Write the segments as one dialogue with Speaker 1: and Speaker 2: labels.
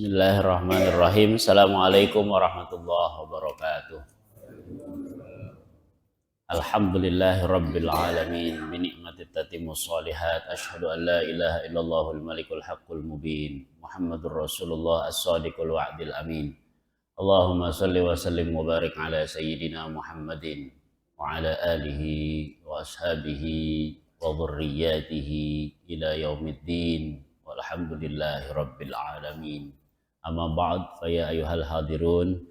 Speaker 1: Bismillahirrahmanirrahim. Assalamualaikum warahmatullahi wabarakatuh. Alhamdulillahi rabbil alamin. Binikmati tatimmus shalihat. Asyhadu an la ilaha illallahul malikul haqqul mubin. Muhammadur Rasulullah as-sadiqul wa'dil amin. Allahumma salli wa sallim wa barik ala sayyidina Muhammadin wa ala alihi wa ashabihi wa dhurriyyatihi ila yaumiddin. Walhamdulillahi rabbil alamin. Amma ba'd, fa ya ayyuhal hadirun,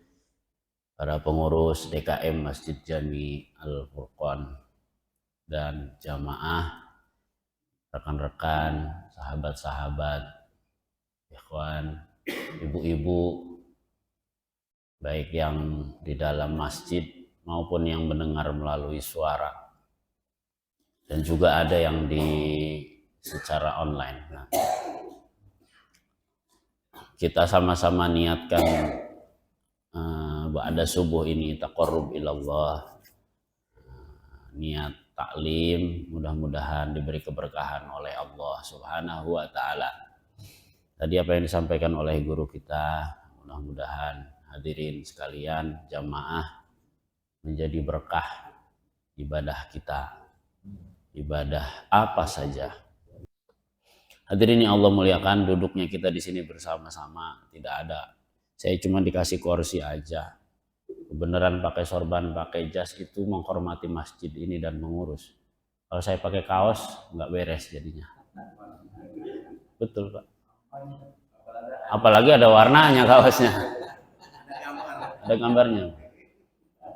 Speaker 1: para pengurus DKM Masjid Jami Al-Furqan dan jamaah, rekan-rekan, sahabat-sahabat, ikhwan, ibu-ibu, baik yang di dalam masjid maupun yang mendengar melalui suara, dan juga ada yang secara online. Nah, kita sama-sama niatkan ba'da subuh ini taqarrub ilallah, niat taklim, mudah-mudahan diberi keberkahan oleh Allah Subhanahu wa taala. Tadi apa yang disampaikan oleh guru kita, mudah-mudahan hadirin sekalian jamaah menjadi berkah ibadah kita, ibadah apa saja. Hadirin yang Allah muliakan, duduknya kita di sini bersama-sama, tidak ada. Saya cuma dikasih kursi aja. Kebenaran pakai sorban, pakai jas itu menghormati masjid ini dan mengurus. Kalau saya pakai kaos nggak beres jadinya. Betul Pak. Apalagi ada warnanya kaosnya, ada gambarnya.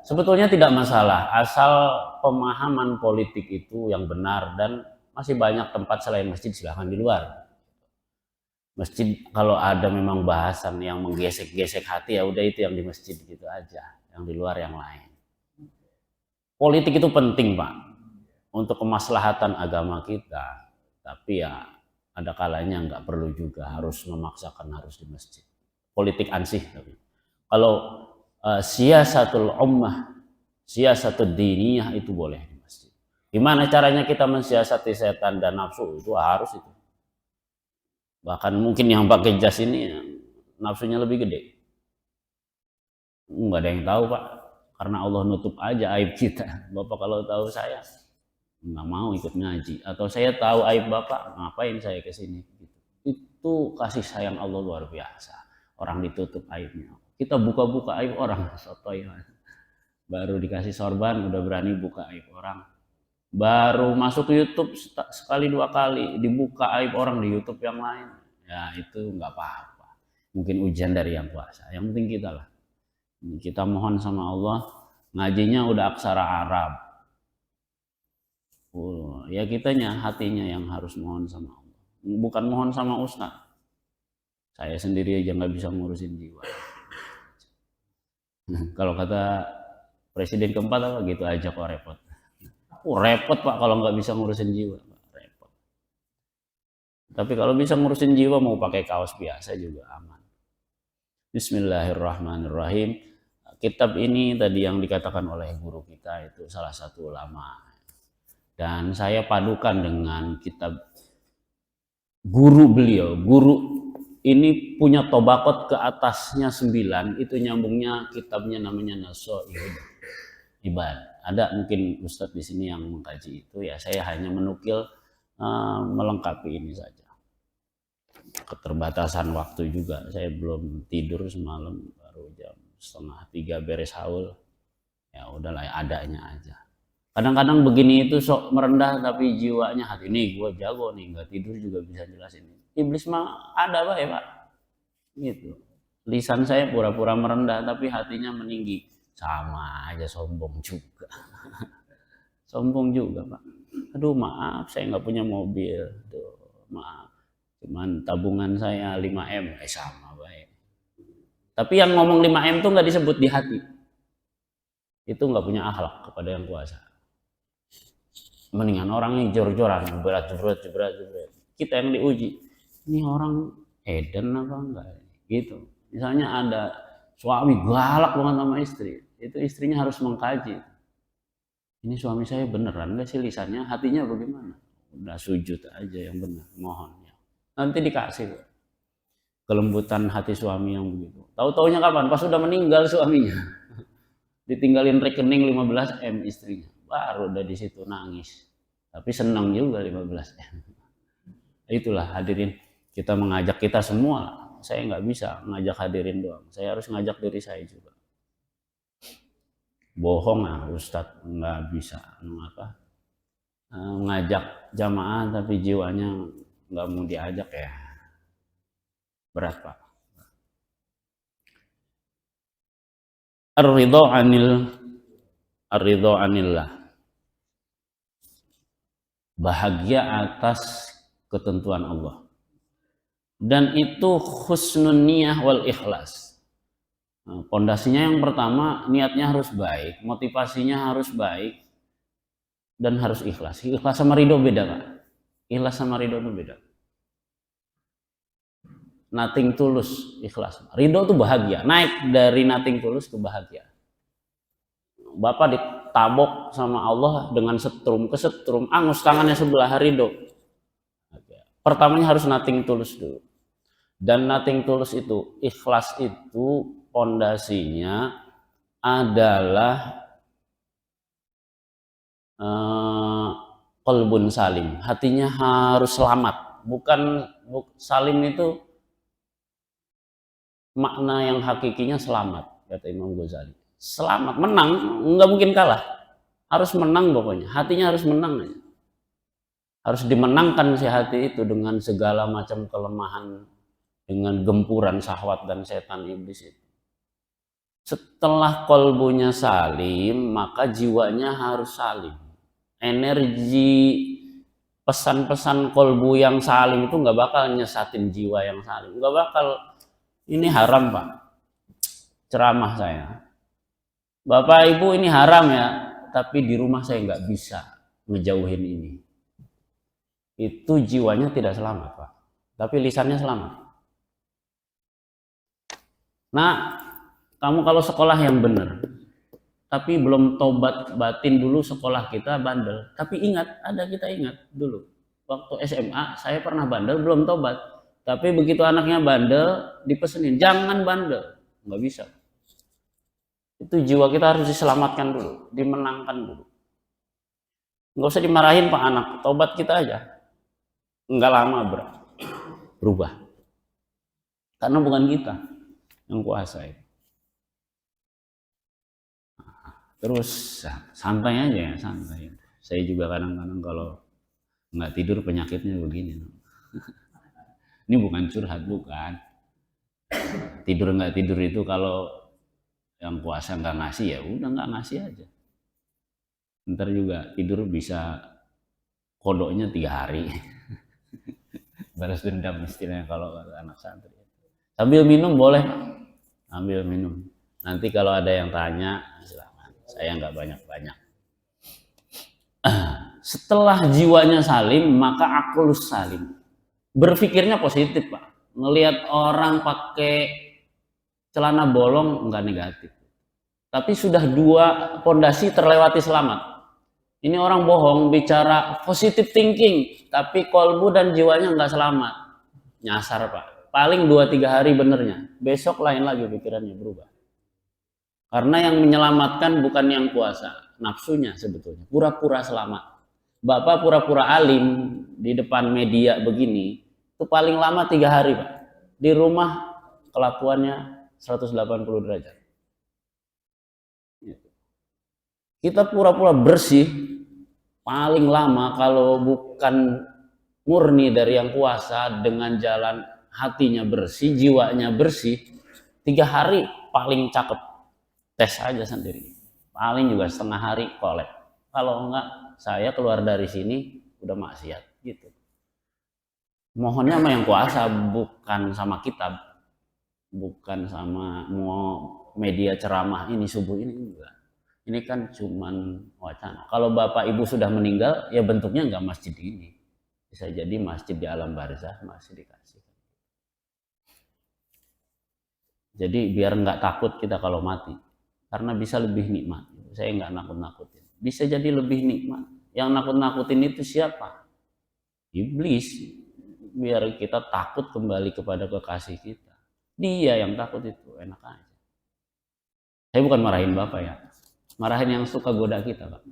Speaker 1: Sebetulnya tidak masalah, asal pemahaman politik itu yang benar, dan masih banyak tempat selain masjid, silahkan di luar. Masjid kalau ada memang bahasan yang menggesek-gesek hati, ya udah itu yang di masjid gitu aja, yang di luar yang lain. Politik itu penting Pak, untuk kemaslahatan agama kita, tapi ya ada kalanya nggak perlu juga harus memaksakan harus di masjid. Politik ansih tapi. Kalau siyasatul ummah, siyasatul diniyah itu boleh di masjid. Gimana caranya kita mensiasati setan dan nafsu, itu harus itu. Bahkan mungkin yang pakai jas ini nafsunya lebih gede. Nggak ada yang tahu Pak, karena Allah nutup aja aib kita. Bapak kalau tahu saya nggak mau ikut ngaji, atau saya tahu aib Bapak, ngapain saya ke sini? Itu kasih sayang Allah luar biasa. Orang ditutup aibnya. Kita buka-buka aib orang, sotoy. Baru dikasih sorban udah berani buka aib orang. Baru masuk ke YouTube sekali dua kali dibuka aib orang di YouTube yang lain, ya itu nggak apa-apa, mungkin ujian dari yang kuasa. Yang penting kita lah, kita mohon sama Allah, ngajinya udah aksara Arab, ya kitanya hatinya yang harus mohon sama Allah, bukan mohon sama Ustaz. Saya sendiri aja nggak bisa ngurusin jiwa. Kalau kata presiden keempat apa gitu aja kok repot. Repot Pak kalau nggak bisa ngurusin jiwa, repot. Tapi kalau bisa ngurusin jiwa, mau pakai kaos biasa juga aman. Bismillahirrahmanirrahim. Kitab ini tadi yang dikatakan oleh guru kita itu salah satu ulama, dan saya padukan dengan kitab guru beliau. Guru ini punya tobakot ke atasnya 9, itu nyambungnya kitabnya namanya Nasoihul Ibad. Ada mungkin Ustadz di sini yang mengkaji itu, ya saya hanya menukil melengkapi ini saja. Keterbatasan waktu juga, saya belum tidur semalam, baru jam 2:30 beres haul. Ya udahlah, adanya aja. Kadang-kadang begini itu sok merendah tapi jiwanya hati, ini gue jago nih, nggak tidur juga bisa jelasin. Iblis mah ada Pak ya Pak, gitu. Lisan saya pura-pura merendah tapi hatinya meninggi. Sama aja, sombong juga. Sombong juga Pak. Aduh maaf, saya nggak punya mobil. Aduh, maaf, cuman tabungan saya 5M. Sama baik. Tapi yang ngomong 5M tuh nggak disebut di hati, itu nggak punya akhlak kepada yang kuasa. Mendingan orang yang jor-joran, berat. Kita yang diuji, ini orang eden apa enggak gitu. Misalnya ada suami galak banget sama istri, itu istrinya harus mengkaji, ini suami saya beneran nggak sih lisannya, hatinya bagaimana. Udah sujud aja yang benar, mohon ya, nanti dikasih. kelembutan hati suami yang begitu. Tahu-taunya kapan? Pas sudah meninggal suaminya. Ditinggalin rekening 15 M istrinya. Baru udah di situ nangis. Tapi senang juga 15 M. Itulah hadirin, kita mengajak kita semua. Saya nggak bisa ngajak hadirin doang. Saya harus ngajak diri saya juga. Bohong Ustadz, nggak bisa ngajak jamaah tapi jiwanya nggak mau diajak ya. Berat Pak. Ar-ridho anillah. Bahagia atas ketentuan Allah. Dan itu husnun niyah wal ikhlas. Pondasinya yang pertama, niatnya harus baik, motivasinya harus baik, dan harus ikhlas. Ikhlas sama ridho beda Pak. Ikhlas sama ridho itu beda. Nothing tulus, ikhlas. Ridho itu bahagia, naik dari nothing tulus ke bahagia. Bapak ditabok sama Allah dengan setrum ke setrum, angus tangannya sebelah, ridho. Pertamanya harus nothing tulus dulu. Dan nothing tulus itu, ikhlas itu pondasinya adalah qalbun salim. Hatinya harus selamat. Bukan salim itu makna yang hakikinya selamat, kata Imam Ghazali. Selamat, menang, nggak mungkin kalah. Harus menang pokoknya. Hatinya harus menang aja. Harus dimenangkan si hati itu dengan segala macam kelemahan, dengan gempuran syahwat dan setan iblis itu. Setelah kolbunya salim, maka jiwanya harus salim. Energi pesan-pesan kolbu yang salim itu nggak bakal nyesatin jiwa yang salim. Nggak bakal, ini haram Pak, ceramah saya. Bapak Ibu ini haram ya, tapi di rumah saya nggak bisa ngejauhin ini. Itu jiwanya tidak selamat Pak, tapi lisannya selamat. Nah, kamu kalau sekolah yang benar, tapi belum tobat batin dulu, sekolah kita bandel. Tapi ingat, kita ingat dulu, waktu SMA saya pernah bandel, belum tobat. Tapi begitu anaknya bandel, dipesenin, jangan bandel. Nggak bisa. Itu jiwa kita harus diselamatkan dulu, dimenangkan dulu. Nggak usah dimarahin Pak anak, tobat kita aja. Nggak lama berubah. Karena bukan kita yang kuasai. Terus santai aja ya, santai. Saya juga kadang-kadang kalau nggak tidur penyakitnya begini. Ini bukan curhat, bukan. Tidur nggak tidur itu kalau yang kuasa nggak ngasih ya udah nggak ngasih aja. Ntar juga tidur bisa kodoknya 3 hari. Balas dendam istilahnya kalau anak santri. Sambil minum boleh, ambil minum. Nanti kalau ada yang tanya, silakan. Saya nggak banyak-banyak. Setelah jiwanya salim, maka aklus salim. Berpikirnya positif Pak. Ngelihat orang pakai celana bolong nggak negatif. Tapi sudah 2 pondasi terlewati selamat. Ini orang bohong, bicara positive thinking, tapi kolbu dan jiwanya nggak selamat. Nyasar Pak. Paling 2-3 hari benernya. Besok lain lagi pikirannya berubah. Karena yang menyelamatkan bukan yang kuasa, nafsunya sebetulnya. Pura-pura selamat. Bapak pura-pura alim di depan media begini, itu paling lama 3 hari Pak. Di rumah kelakuannya 180 derajat. Kita pura-pura bersih, paling lama kalau bukan murni dari yang kuasa, dengan jalan hatinya bersih, jiwanya bersih, 3 hari paling cakep. Tes aja sendiri. Paling juga setengah hari kolek. Kalau enggak, saya keluar dari sini udah maksiat gitu. Mohonnya sama yang kuasa, bukan sama kitab, bukan sama mau media ceramah ini subuh ini, enggak. Ini kan cuman wacana. Kalau Bapak Ibu sudah meninggal, ya bentuknya enggak masjid ini. Bisa jadi masjid di alam barzah, masih dikasih. Jadi biar enggak takut kita kalau mati. Karena bisa lebih nikmat. Saya enggak nakut-nakutin. Bisa jadi lebih nikmat. Yang nakut-nakutin itu siapa? Iblis. biar kita takut kembali kepada kekasih kita. Dia yang takut itu, enak aja. Saya bukan marahin Bapak ya, marahin yang suka goda kita, Pak.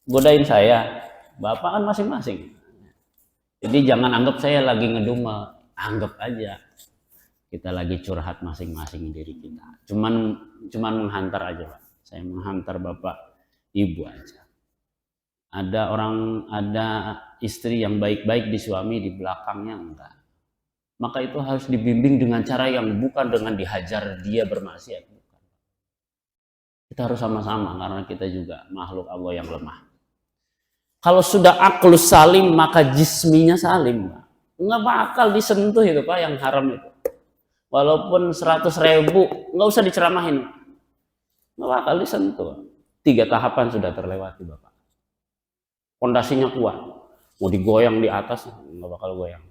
Speaker 1: Godain saya, Bapak kan masing-masing. Jadi jangan anggap saya lagi ngedumel, anggap aja kita lagi curhat masing-masing diri kita. Cuman menghantar aja, Pak. Saya menghantar Bapak Ibu aja. Ada istri yang baik-baik di suami, di belakangnya enggak. Maka itu harus dibimbing dengan cara yang bukan dengan dihajar dia bermaksiat. Bukan. Kita harus sama-sama karena kita juga makhluk Allah yang lemah. Kalau sudah aklus salim maka jisminya salim. Enggak bakal disentuh itu Pak yang haram itu. Walaupun 100.000 enggak usah diceramahin. Enggak bakal disentuh. 3 tahapan sudah terlewati Bapak. Pondasinya kuat, mau digoyang di atas nggak bakal goyang.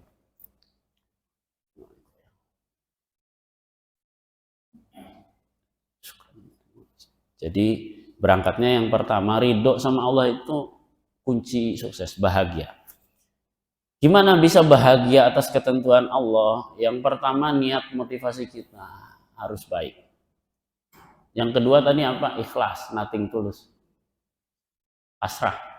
Speaker 1: Jadi berangkatnya yang pertama ridho sama Allah itu kunci sukses, bahagia. Gimana bisa bahagia atas ketentuan Allah? Yang pertama niat motivasi kita harus baik. Yang kedua tadi apa? Ikhlas, nothing tulus, pasrah.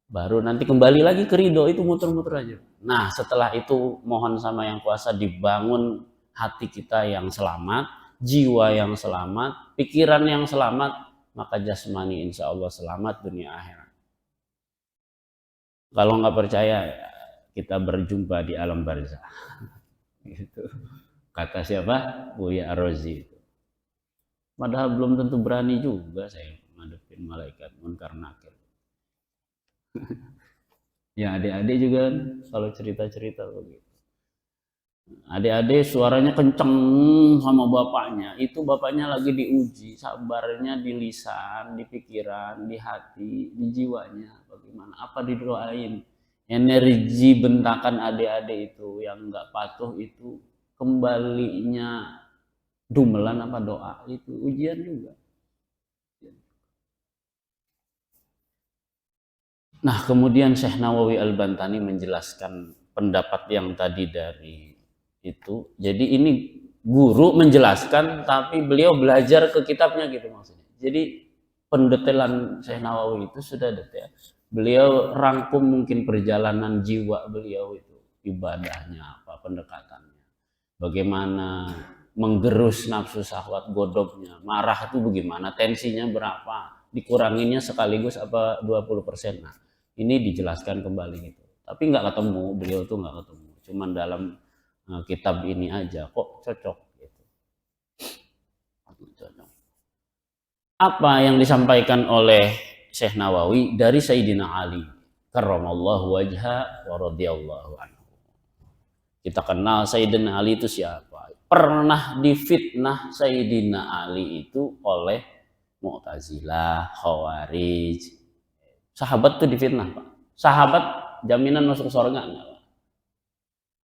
Speaker 1: Baru nanti kembali lagi ke ridho, itu muter-muter aja. Nah setelah itu mohon sama yang kuasa dibangun hati kita yang selamat, jiwa yang selamat, pikiran yang selamat, maka jasmani insya Allah selamat dunia akhirat. Kalau nggak percaya kita berjumpa di alam barzah. Gitu. Kata siapa? Buya Ar-Razi. Padahal belum tentu berani juga saya ngadepin malaikat munkar nakir. Ya adik-adik juga kalau cerita-cerita begitu. Adik-adik suaranya kenceng sama bapaknya, itu bapaknya lagi diuji, sabarnya di lisan, di pikiran, di hati, di jiwanya. Bagaimana? Apa didoain? Energi bentakan adik-adik itu yang nggak patuh itu kembalinya dumelan apa doa, itu ujian juga. Nah kemudian Syekh Nawawi Al-Bantani menjelaskan pendapat yang tadi dari itu. Jadi ini guru menjelaskan tapi beliau belajar ke kitabnya gitu maksudnya. Jadi pendetailan Syekh Nawawi itu sudah detail. Beliau rangkum mungkin perjalanan jiwa beliau itu. Ibadahnya apa, pendekatannya. Bagaimana menggerus nafsu syahwat godobnya. Marah itu bagaimana, tensinya berapa. Dikuranginnya sekaligus apa 20%. Nah ini dijelaskan kembali gitu. Tapi nggak ketemu, beliau tuh nggak ketemu. Cuman dalam kitab ini aja kok cocok gitu. Apa yang disampaikan oleh Syekh Nawawi dari Sayyidina Ali karramallahu wajha wa radhiyallahu anhu. Kita kenal Sayyidina Ali itu siapa? Pernah difitnah Sayyidina Ali itu oleh Mu'tazilah, Khawarij. Sahabat tuh difitnah, Pak. Sahabat jaminan masuk surga enggak,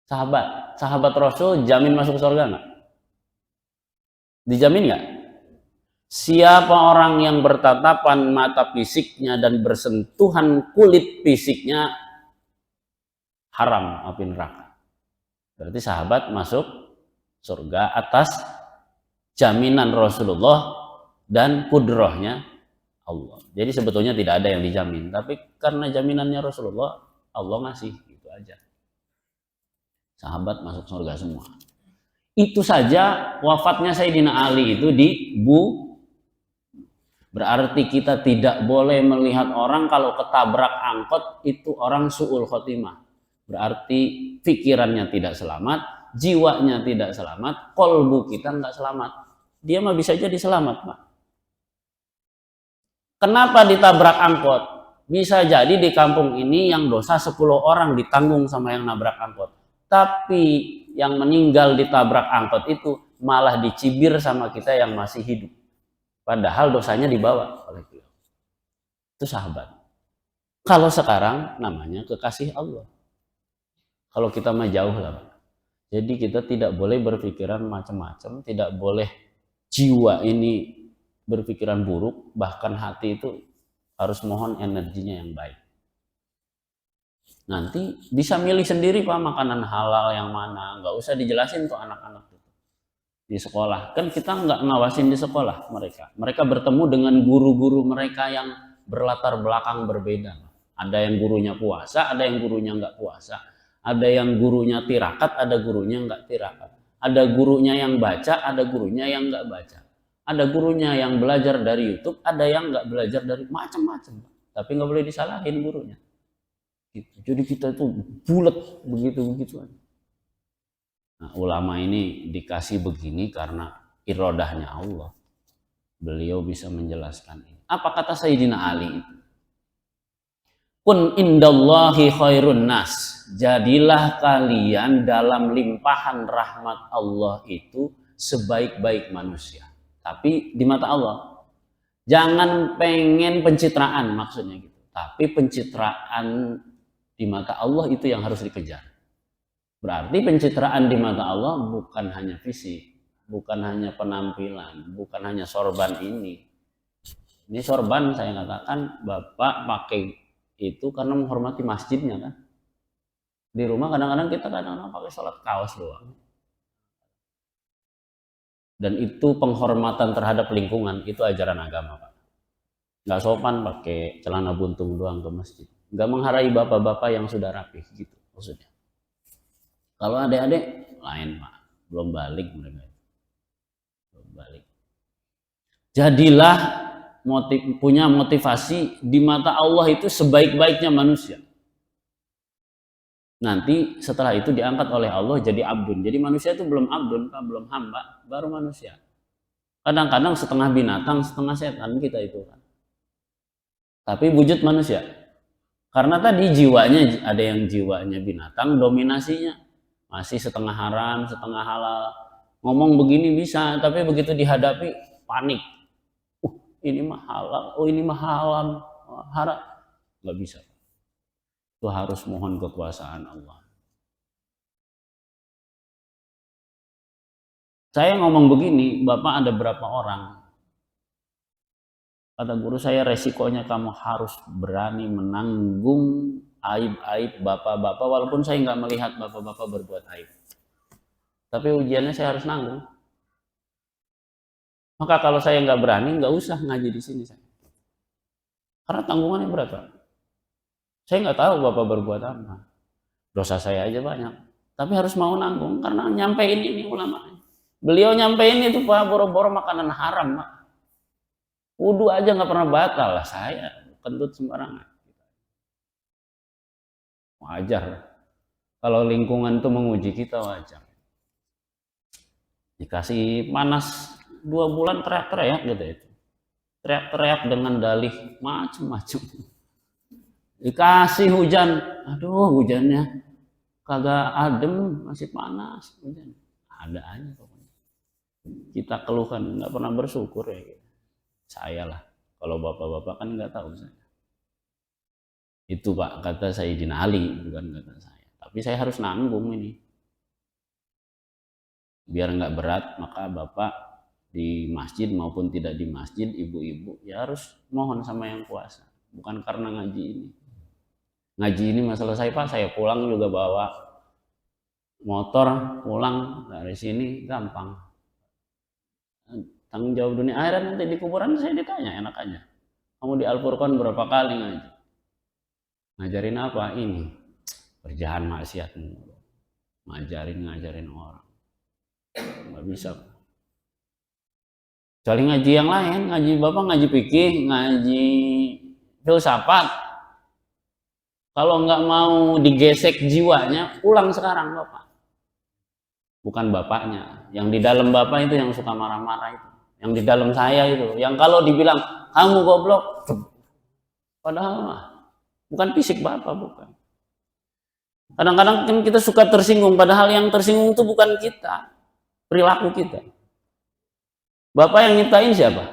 Speaker 1: Pak? Sahabat Rasul jamin masuk surga enggak? Dijamin enggak? Siapa orang yang bertatapan mata fisiknya dan bersentuhan kulit fisiknya haram api neraka. Berarti sahabat masuk surga atas jaminan Rasulullah dan kudrohnya Allah. Jadi sebetulnya tidak ada yang dijamin, tapi karena jaminannya Rasulullah, Allah ngasih gitu aja. Sahabat masuk surga semua. Itu saja wafatnya Sayyidina Ali itu berarti kita tidak boleh melihat orang kalau ketabrak angkot itu orang su'ul khotimah. Berarti pikirannya tidak selamat, jiwanya tidak selamat, kolbu kita nggak selamat. Dia mah bisa jadi selamat, Pak. Kenapa ditabrak angkot? Bisa jadi di kampung ini yang dosa 10 orang ditanggung sama yang nabrak angkot. Tapi yang meninggal ditabrak angkot itu malah dicibir sama kita yang masih hidup. Padahal dosanya dibawa oleh beliau. Itu sahabat. Kalau sekarang namanya kekasih Allah. Kalau kita mah jauh lah, Pak. Jadi kita tidak boleh berpikiran macam-macam, tidak boleh jiwa ini berpikiran buruk, bahkan hati itu harus mohon energinya yang baik. Nanti bisa milih sendiri Pak makanan halal yang mana, nggak usah dijelasin tuh anak-anak di sekolah. Kan kita nggak ngawasin di sekolah mereka. Mereka bertemu dengan guru-guru mereka yang berlatar belakang berbeda. Ada yang gurunya puasa, ada yang gurunya nggak puasa. Ada yang gurunya tirakat, ada gurunya nggak tirakat. Ada gurunya yang baca, ada gurunya yang nggak baca. Ada gurunya yang belajar dari YouTube, ada yang nggak belajar dari macam-macam. Tapi nggak boleh disalahin gurunya. Gitu. Jadi kita itu bulat begitu-begitu. Nah, ulama ini dikasih begini karena irodahnya Allah. Beliau bisa menjelaskan ini. Apa kata Sayyidina Ali itu? Kun indallahi khairun nas. Jadilah kalian dalam limpahan rahmat Allah itu sebaik-baik manusia. Tapi di mata Allah. Jangan pengen pencitraan maksudnya gitu. Tapi pencitraan di mata Allah itu yang harus dikejar. Berarti pencitraan di mata Allah bukan hanya fisik, bukan hanya penampilan, bukan hanya sorban ini. Ini sorban saya katakan Bapak pakai itu karena menghormati masjidnya kan. Di rumah kadang-kadang kita pakai sholat kaos doang. Dan itu penghormatan terhadap lingkungan, itu ajaran agama Pak. Nggak sopan pakai celana buntung doang ke masjid. Nggak menghargai bapak-bapak yang sudah rapih gitu maksudnya. Kalau adik-adik lain Pak, belum balik mereka. Belum balik. Jadilah punya motivasi di mata Allah itu sebaik-baiknya manusia. Nanti setelah itu diangkat oleh Allah jadi abdun. Jadi manusia itu belum abdun, Pak, belum hamba, baru manusia. Kadang-kadang setengah binatang, setengah setan kita itu kan. Tapi wujud manusia. Karena tadi jiwanya ada yang jiwanya binatang, dominasinya masih setengah haram, setengah halal. Ngomong begini bisa, tapi begitu dihadapi panik. Ini mah halal, ini mah haram, haram. Nggak bisa. Itu harus mohon kekuasaan Allah. Saya ngomong begini, Bapak ada berapa orang? Kata guru saya, resikonya kamu harus berani menanggung aib-aib bapak-bapak, walaupun saya nggak melihat bapak-bapak berbuat aib. Tapi ujiannya saya harus nanggung. Maka kalau saya nggak berani, nggak usah ngaji di sini saya. Karena tanggungannya berat, Pak. Saya nggak tahu bapak berbuat apa. Dosa saya aja banyak. Tapi harus mau nanggung karena nyampein ini ulama. Beliau nyampein itu Pak, boro-boro makanan haram, Pak. Wudhu aja nggak pernah batal lah saya, kentut sembarangan. Wajar. Kalau lingkungan itu menguji kita wajar. Dikasih panas 2 bulan teriak-teriak gitu itu. Teriak-teriak dengan dalih macam-macam. Dikasih hujan, aduh hujannya kagak adem, masih panas hujan. Ada aja pokoknya. Kita keluhkan, nggak pernah bersyukur ya. Saya lah, kalau bapak-bapak kan nggak tahu saya. Itu Pak kata Sayyidina Ali, bukan kata saya. Tapi saya harus nanggung ini. Biar nggak berat, maka bapak di masjid maupun tidak di masjid, ibu-ibu ya harus mohon sama yang kuasa. Bukan karena ngaji ini. Ngaji ini masalah saya Pak, saya pulang juga bawa motor, pulang dari sini gampang. Tanggung jawab dunia akhirat nanti di kuburan saya ditanya, enak aja. Kamu di Al-Furqan berapa kali ngaji? Ngajarin apa? Ini kerjaan maksiatmu. Ngajarin orang. Nggak bisa. Kecuali ngaji yang lain, ngaji bapak ngaji fikih, ngaji filsafat. Kalau nggak mau digesek jiwanya, pulang sekarang bapak. Bukan bapaknya. Yang di dalam bapak itu yang suka marah-marah itu. Yang di dalam saya itu. Yang kalau dibilang, kamu goblok. Padahal bukan fisik bapak, bukan. Kadang-kadang kan kita suka tersinggung. Padahal yang tersinggung itu bukan kita. Perilaku kita. Bapak yang nyiptain siapa?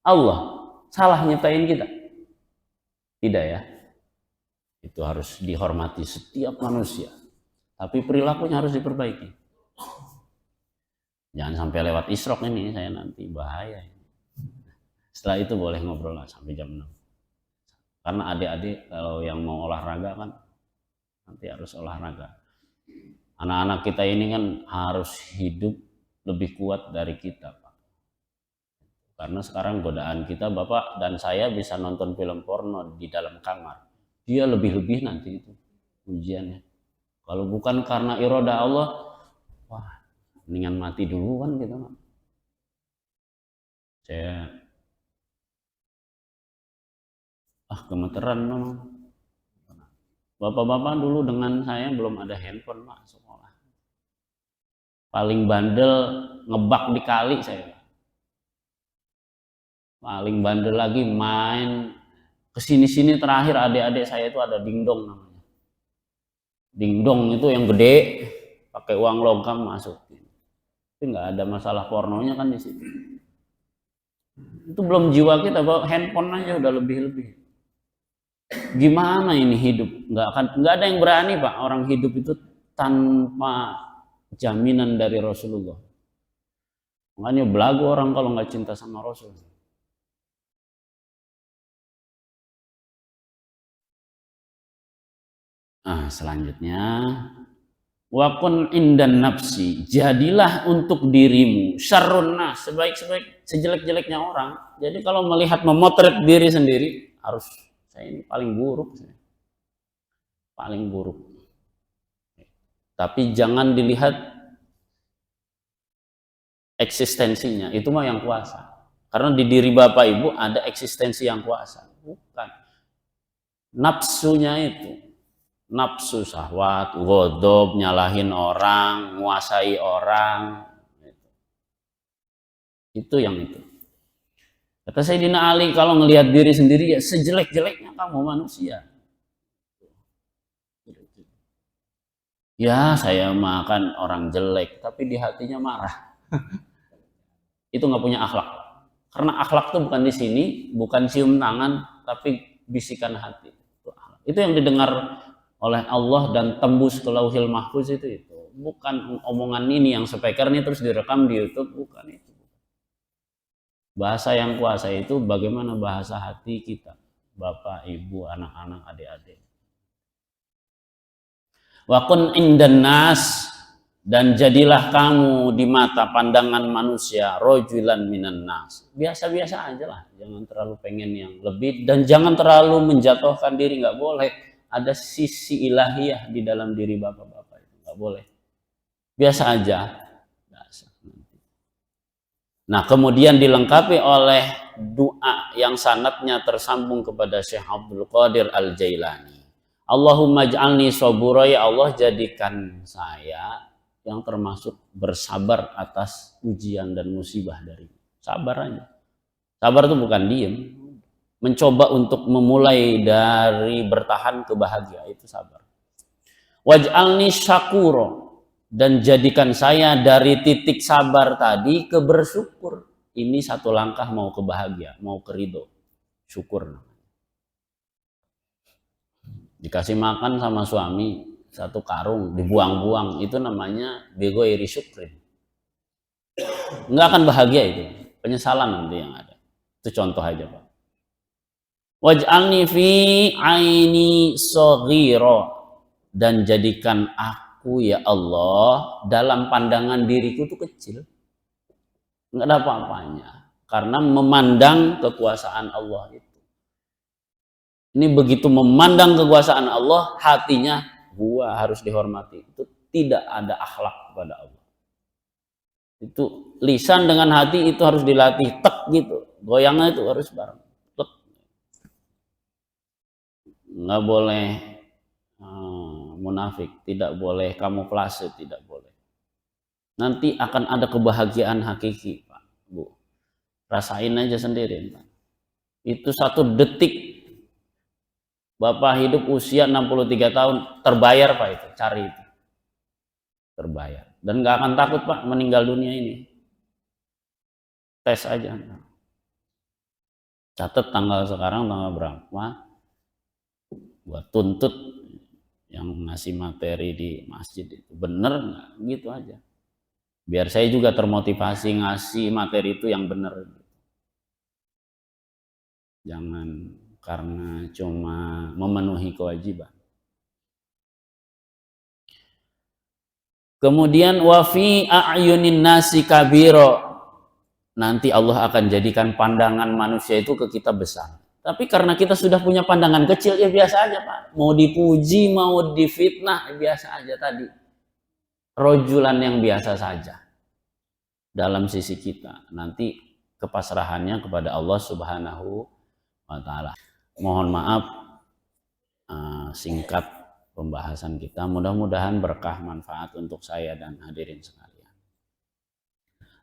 Speaker 1: Allah. Salah nyiptain kita? Tidak ya. Itu harus dihormati setiap manusia. Tapi perilakunya harus diperbaiki. Jangan sampai lewat isrok ini, saya nanti bahaya. Setelah itu boleh ngobrol lah sampai jam 6. Karena adik-adik kalau yang mau olahraga kan nanti harus olahraga. Anak-anak kita ini kan harus hidup lebih kuat dari kita, Pak. Karena sekarang godaan kita, Bapak dan saya bisa nonton film porno di dalam kamar. Dia lebih-lebih nanti itu ujiannya. Kalau bukan karena iroda Allah, wah, mendingan mati dulu kan gitu. Saya gemeteran memang. Bapak-bapak dulu dengan saya belum ada handphone, Pak, sekolah. Paling bandel ngebak di kali saya. Paling bandel lagi main kesini-sini. Terakhir adik-adik saya itu ada dingdong namanya. Dingdong itu yang gede, pakai uang logam masuk. Tapi nggak ada masalah pornonya kan di situ. Itu belum jiwa kita, bawa handphone aja udah lebih-lebih. Gimana ini hidup? Nggak ada yang berani, Pak, orang hidup itu tanpa jaminan dari Rasulullah. Makanya belagu orang kalau nggak cinta sama Rasul. Selanjutnya, wakun indan nafsi, jadilah untuk dirimu syarrun nas, sebaik-sebaik sejelek-jeleknya orang. Jadi kalau melihat memotret diri sendiri, harus saya ini paling buruk, paling buruk. Tapi jangan dilihat eksistensinya, itu mah yang kuasa. Karena di diri Bapak Ibu ada eksistensi yang kuasa, bukan nafsunya itu. Nafsu syahwat, ghadab, nyalahin orang, menguasai orang. Itu yang itu. Kata Sayyidina Ali, kalau ngelihat diri sendiri ya sejelek-jeleknya kamu manusia. Ya, saya makan orang jelek, tapi di hatinya marah. Itu nggak punya akhlak. Karena akhlak itu bukan di sini, bukan cium tangan, tapi bisikan hati. Itu yang didengar oleh Allah dan tembus ke Lauhil Mahfuz itu. Bukan omongan ini yang speaker ini terus direkam di YouTube, bukan itu. Bahasa yang kuasa itu bagaimana bahasa hati kita, Bapak, Ibu, anak-anak, adik-adik. Wa kun indan nas, dan jadilah kamu di mata pandangan manusia rojulan minan nas. Biasa-biasa aja lah, jangan terlalu pengen yang lebih dan jangan terlalu menjatuhkan diri, nggak boleh. Ada sisi ilahiyah di dalam diri bapak-bapak itu, nggak boleh. Biasa aja. Nah, kemudian dilengkapi oleh doa yang sanadnya tersambung kepada Syekh Abdul Qadir Al-Jailani. Allahumma ij'alni sabura, ya Allah jadikan saya yang termasuk bersabar atas ujian dan musibah dari. Sabar aja. Sabar itu bukan diem. Mencoba untuk memulai dari bertahan ke bahagia, itu sabar. Waj'alni syakuro, dan jadikan saya dari titik sabar tadi ke bersyukur. Ini satu langkah mau ke bahagia, mau ke ridho. Syukur. Dikasih makan sama suami satu karung, dibuang-buang, itu namanya bego iri syukrin. Nggak akan bahagia itu. Penyesalan nanti yang ada. Itu contoh aja, Pak. Waj'alni fi aini shaghira, dan jadikan aku ya Allah dalam pandangan diriku tuh kecil, nggak ada apa-apanya, karena memandang kekuasaan Allah itu. Ini begitu memandang kekuasaan Allah, hatinya gua harus dihormati. Itu tidak ada akhlak kepada Allah. Itu lisan dengan hati itu harus dilatih, tek gitu, goyangnya itu harus bareng. Nggak boleh munafik, tidak boleh kamuflase, tidak boleh. Nanti akan ada kebahagiaan hakiki, Pak, Bu. Rasain aja sendiri, Pak. Itu satu detik Bapak hidup usia 63 tahun, terbayar, Pak, itu, cari itu. Terbayar. Dan nggak akan takut, Pak, meninggal dunia ini. Tes aja. Catat tanggal sekarang, tanggal berapa, buat tuntut yang ngasih materi di masjid itu bener nggak, gitu aja, biar saya juga termotivasi ngasih materi itu yang bener. Jangan karena cuma memenuhi kewajiban. Kemudian wa fi a'yunin nasi kabiro. Nanti Allah akan jadikan pandangan manusia itu ke kita besar. Tapi karena kita sudah punya pandangan kecil, ya biasa aja Pak. Mau dipuji, mau difitnah, ya biasa aja tadi. Rojulan yang biasa saja. Dalam sisi kita. Nanti kepasrahannya kepada Allah Subhanahu wa Ta'ala. Mohon maaf singkat pembahasan kita. Mudah-mudahan berkah manfaat untuk saya dan hadirin sekalian.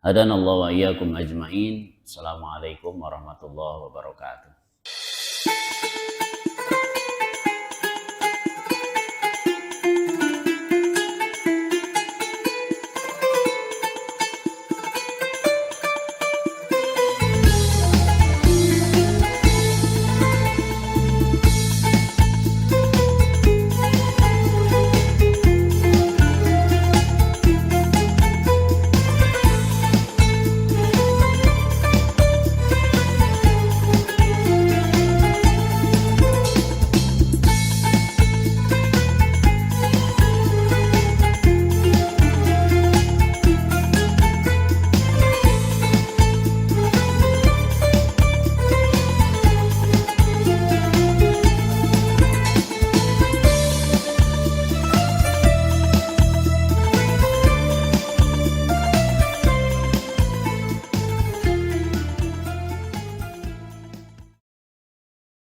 Speaker 1: Hadanallahu wa iyyakum ajmain. Assalamualaikum warahmatullahi wabarakatuh.